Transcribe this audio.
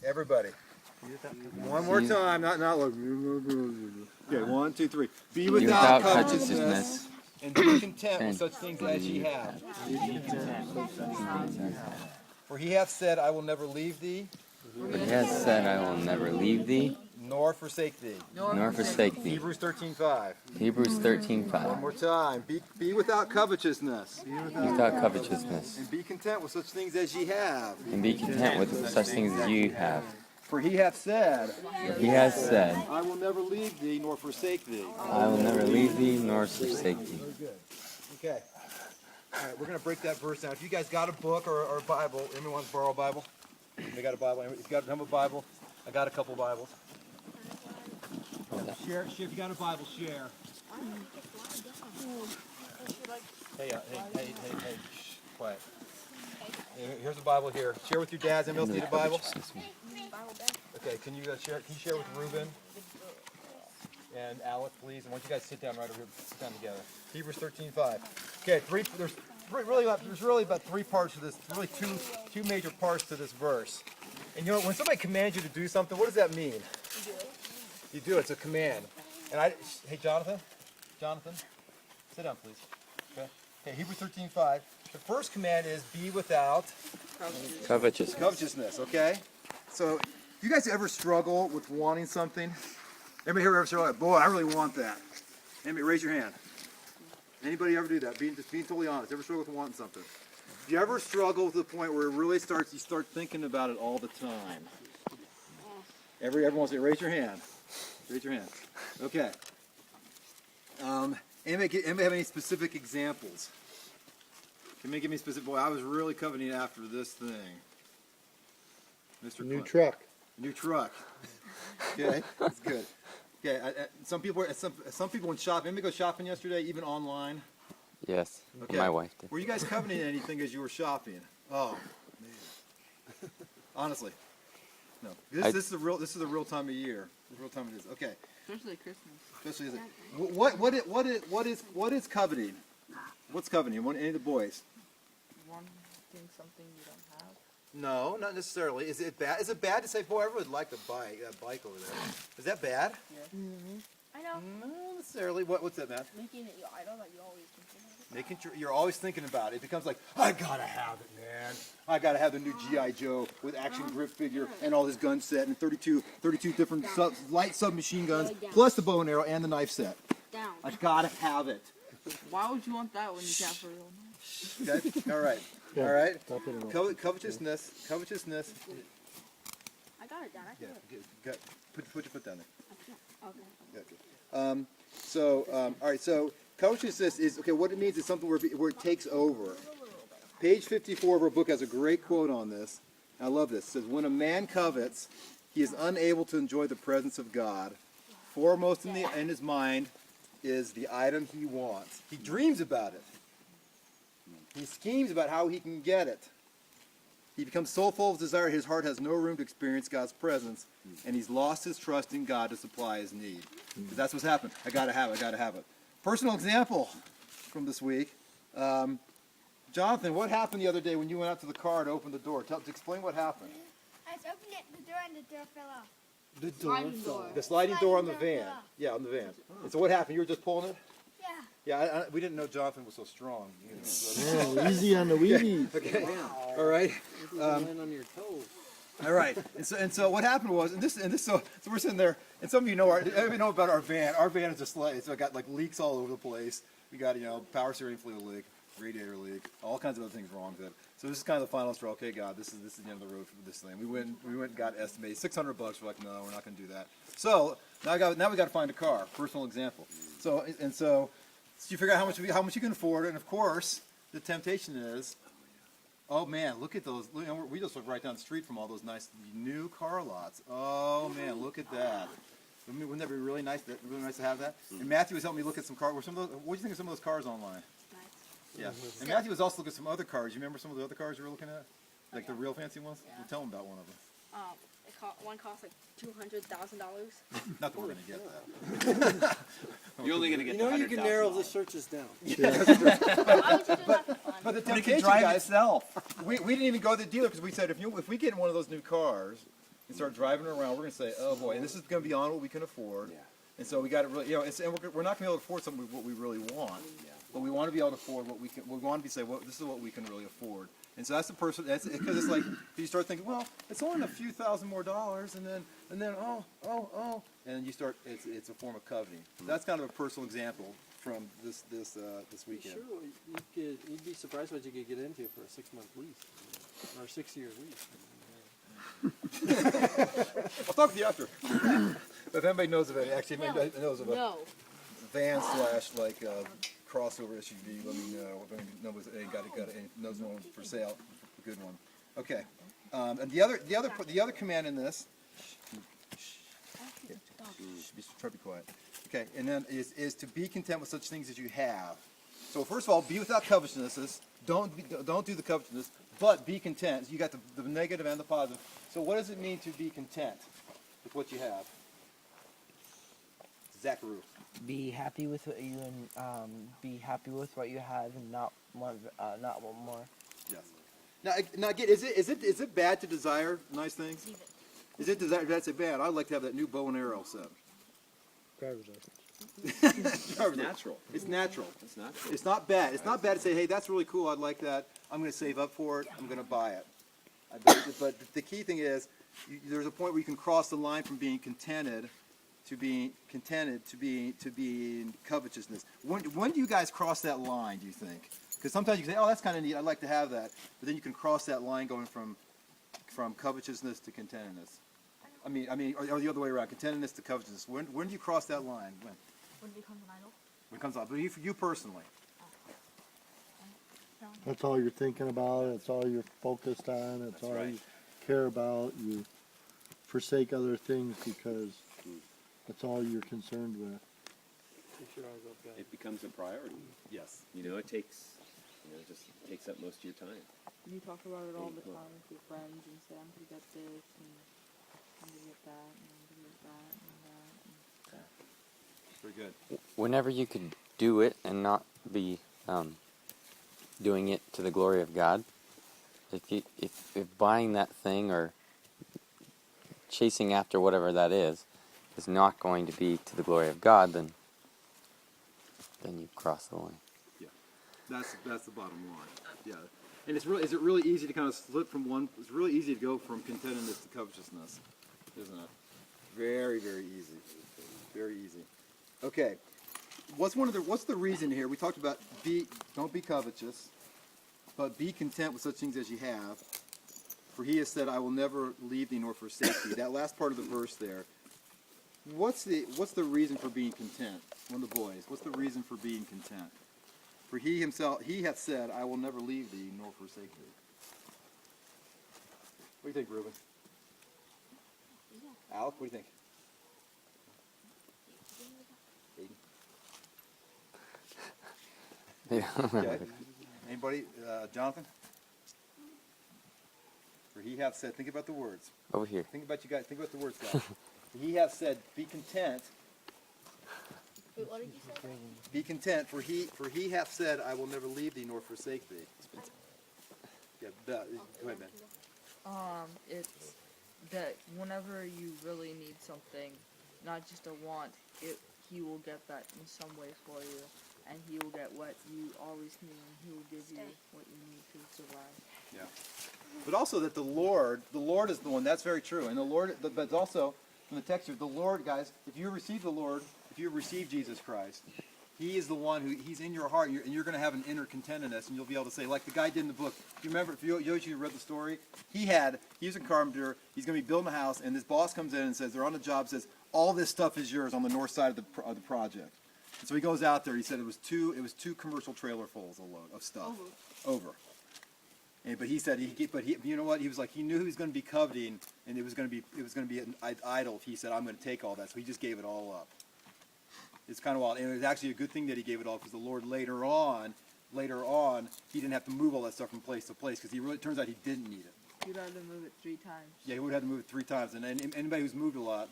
Everybody. One more time, not like. Okay, 1, 2, 3. Be without covetousness, and be content with such things as ye have. For he hath said, I will never leave thee. For he hath said, I will never leave thee, Nor forsake thee. nor forsake thee. Hebrews 13:5. Hebrews One 13:5. more time. Be without covetousness. Without covetousness, And be content with such things as ye have. and be content with such things as you have. For he hath said, For he hath said, I will never leave thee nor forsake thee. I will never leave thee nor forsake thee. Very good. Okay. All right, we're going to break that verse down. If you guys got a book or a Bible, anyone wants to borrow a Bible? They got a Bible. If you got a Bible, I got a couple Bibles. Share. If you got a Bible, share. Hey, shh, quiet. Here's a Bible here. Share with your dads. Anyone else need a Bible? Okay, can you share? Can you share with Reuben and Alec, please? And why don't you guys sit down right over here, sit down together. Hebrews 13:5. Okay, there's really about 3 parts to this. Really two major parts to this verse. And you know, when somebody commands you to do something, what does that mean? You do it. It's a command. And hey, Jonathan, sit down, please. Okay, Hebrews 13:5. The first command is be without covetousness. Okay, so you guys ever struggle with wanting something? Anybody here ever struggle? Boy, I really want that. Anybody, raise your hand. Anybody ever do that? Being totally honest. Ever struggle with wanting something? Do you ever struggle to the point where it really starts? You start thinking about it all the time. Everyone say, raise your hand. Raise your hand. Okay. Anybody have any specific examples? Can you give me specific? Boy, I was really coveting after this thing. Mr. New Clint. truck. New truck. Okay, that's good. Okay, some people went shopping. Anybody go shopping yesterday, even online? Yes, Okay. my wife did. Were you guys coveting anything as you were shopping? Oh, man. Honestly, no. This is the real time of year. The real time it is. Okay. Especially Christmas. Especially what is coveting? What's coveting? Any of the boys? Wanting something you don't have. No, not necessarily. Is it bad? Is it bad to say, boy, I really like that bike over there? Is that bad? Yeah. I know. Not necessarily. What's that, Matt? Making it your idol that you always thinking of it. Making sure you're always thinking about it. It becomes like, I gotta have it, man. I gotta have the new G.I. Joe with action grip figure and all his gun set and 32 different light submachine guns, plus the bow and arrow and the knife set. Down. I gotta have it. Why would you want that when you can't for real? Okay? All right. Yeah. All right. Covetousness. I got it down. I Yeah. feel it. Put your foot down there. Okay. All right. So covetousness is okay. What it means is something where it takes over. Page 54 of our book has a great quote on this. I love this. It says, "When a man covets, he is unable to enjoy the presence of God. Foremost in his mind is the item he wants. He dreams about it. He schemes about how he can get it. He becomes so full of desire, his heart has no room to experience God's presence, and he's lost his trust in God to supply his need." But that's what's happened. I gotta have it. Personal example from this week. Jonathan, what happened the other day when you went out to the car to open the door? Explain what happened. I was opening the door and the door fell off. The Sliding door. The sliding door on the Sliding door van. fell off. Yeah, on the van. And so what happened? You were just pulling it? Yeah. Yeah, we didn't know Jonathan was so strong. You know, so- Yeah, easy on the weedies. Okay. All right. Land on your toes. All right. And so what happened was, so we're sitting there, and some of you know about our van. Our van is just like, so it got like leaks all over the place. We got, power steering fluid leak, radiator leak, all kinds of other things wrong with it. So this is kind of the final straw. Okay, God, this is the end of the road for this thing. We went and got estimated $600. We're like, no, we're not going to do that. So now we got to find a car. Personal example. So you figure out how much you can afford, and of course the temptation is, oh man, look at those. We just look right down the street from all those nice new car lots. Oh man, look at that. Wouldn't that be really nice? Really nice to have that. And Matthew was helping me look at some cars. What do you think of some of those cars online? Yeah. And Matthew was also looking at some other cars. You remember some of the other cars you were looking at? Like the real fancy ones? Yeah. Well, tell them about one of them. One cost like $200,000. Not that we're going to get that. You're only going to get You can narrow the searches down. Why would you do that for fun? But the temptation, guys, we didn't even go to the dealer because we said if we get one of those new cars, and start driving around, we're going to say, oh boy, and this is going to be beyond what we can afford. Yeah. And so we got to really, and we're not going to be able to afford something what we really want. Yeah. But we want to be able to afford what we can. We want to be say, well, this is what we can really afford. And so that's the person. That's because it's like you start thinking, well, it's only a few thousand more dollars, and then and you start. It's a form of coveting. That's kind of a personal example from this weekend. Sure, you'd be surprised what you could get into for a 6-month lease or a 6-year lease. I'll talk to you after. But if anybody knows of it, actually, if anybody knows of a No. van / like crossover SUV, let me know. If anybody knows one for sale, a good one. Okay. And the other command in this. Try to be quiet. Okay, and then is to be content with such things as you have. So first of all, be without covetousness. Don't do the covetousness, but be content. You got the negative and the positive. So what does it mean to be content with what you have? Zachary. Be happy with what you be happy with what you have and not want more. Yes. Now again, is it bad to desire nice things? Is it desire? That's it bad. I'd like to have that new bow and arrow set. Driver's license. It's Natural. It's natural. It's natural. It's not bad. It's not bad to say, hey, that's really cool. I'd like that. I'm going to save up for it. I'm going to buy it. But the key thing is, there's a point where you can cross the line from being contented to being covetousness. When do you guys cross that line, do you think? Because sometimes you can say, oh, that's kind of neat. I'd like to have that. But then you can cross that line going from covetousness to contentedness. I mean, or the other way around, contentedness to covetousness. When do you cross that line? When it becomes an idol? When it comes out, but you personally. That's all you're thinking about. That's all you're focused on. That's all right. you care about. You forsake other things because that's all you're concerned with. It becomes a priority. Yes. You know, it takes, it just takes up most of your time. You talk about it all the time with your friends and say, I'm gonna get this and I'm gonna get that and I'm gonna get that and that. And Very good. Whenever you could do it and not be doing it to the glory of God, if buying that thing or chasing after whatever that is not going to be to the glory of God, then you cross the line. Yeah. That's the bottom line. Yeah. And is it really easy to kind of slip from one? It's really easy to go from contentedness to covetousness, isn't it? Very, very easy. Very easy. Okay. What's the reason here? We talked about don't be covetous, but be content with such things as you have. For he has said, I will never leave thee nor forsake thee. That last part of the verse there. What's the reason for being content? One of the boys. What's the reason for being content? For he hath said, I will never leave thee nor forsake thee. What do you think, Reuben? Alec, what do you think? Aiden? Okay. Anybody? Jonathan? For he hath said, think about the words. Over here. Think about the words, guys. He hath said, be content. Wait, what did you say? Be content, for he hath said, I will never leave thee nor forsake thee. Yeah, go ahead, Ben. it's that whenever you really need something, not just a want, he will get that in some way for you, and he will get what you always need, and he will give you what you need to survive. Yeah. But also that the Lord is the one. That's very true. And the Lord, but also from the text here, the Lord, guys, if you receive the Lord, if you receive Jesus Christ, He is the one He's in your heart, and you're going to have an inner contentedness, and you'll be able to say, like the guy did in the book. Do you remember? If you read the story, he was a carpenter. He's going to be building a house, and this boss comes in and says, they're on the job, says, all this stuff is yours on the north side of the project. And so he goes out there. He said it was two commercial trailer fulls of stuff over. But he said you know what? He was like, he knew he was going to be coveting, and it was going to be an idol if he said, I'm going to take all that. So he just gave it all up. It's kind of wild, and it was actually a good thing that he gave it all, because the Lord later on, he didn't have to move all that stuff from place to place, because it turns out he didn't need it. You'd have to move it 3 times. Yeah, he would have to move it 3 times, and anybody who's moved a lot